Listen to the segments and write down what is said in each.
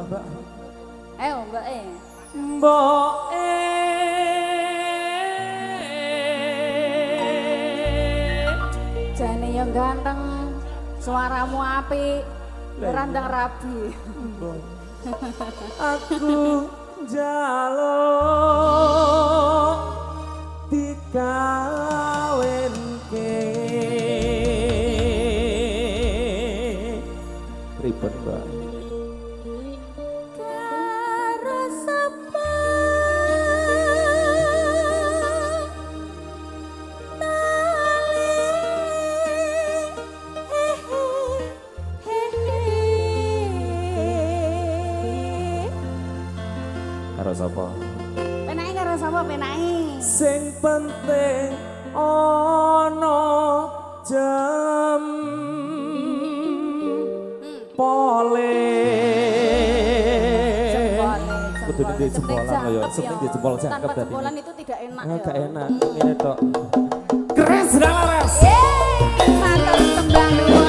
Mbak. Ayo Mbak Mbok jane yang ganteng, suaramu apik, randang rabi. Aku njaluk dikawinke. Ribet, Mbak. Karo sapa Karo sapa? penake karo sapa penake? Sing penting ana jam pole. Kudu di jempolan kaya sing di jempol jangkep Tanpa dadi. jempolan itu tidak enak ya. Gak enak, ngene tok. Keren sedang laras. Mantap tembang dulu.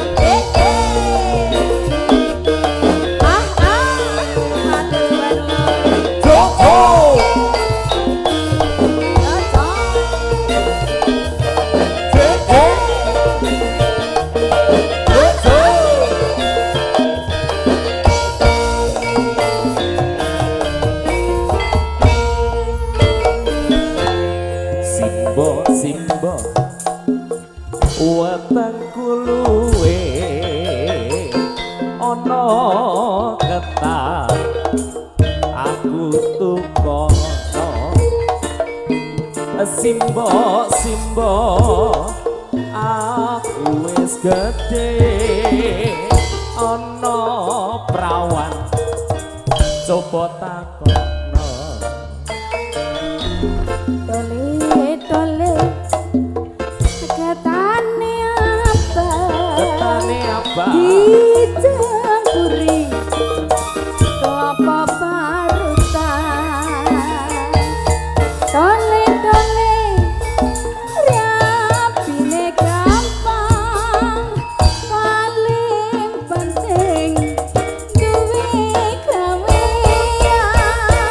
Simbo wetengku luwe ana ketan aku tukono Simbo aku wis gedhe ana prawan coba takono Tole ketane apa? Ketane apa? Dicampuri apa parutan? Tole rapine gampang, paling penting duwe gawean.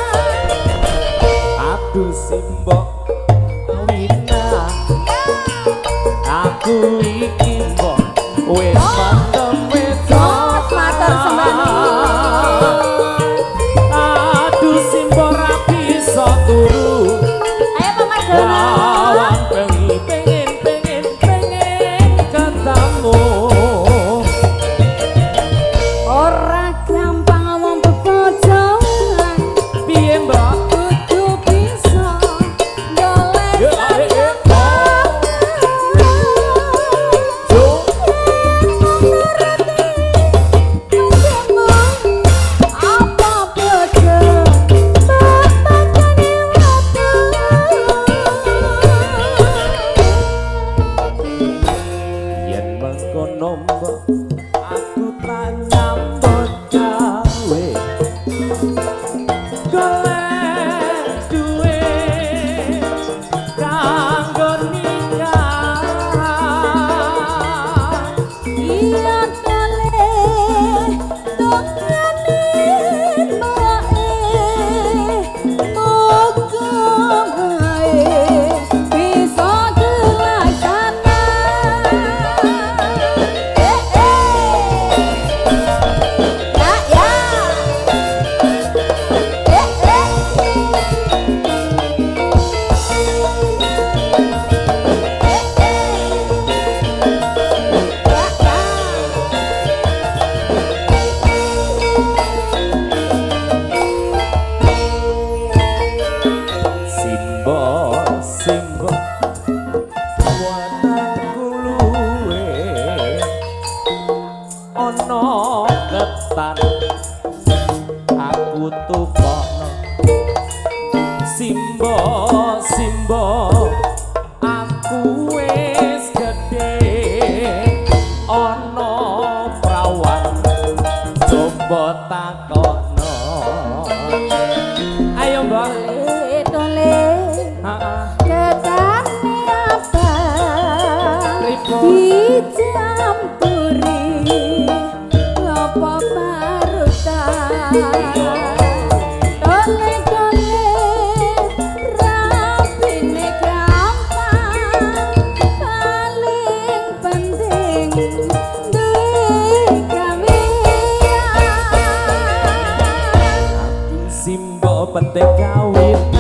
Tole-tole rapine gampang, paling penting duwe gawean. Simbol penting kawit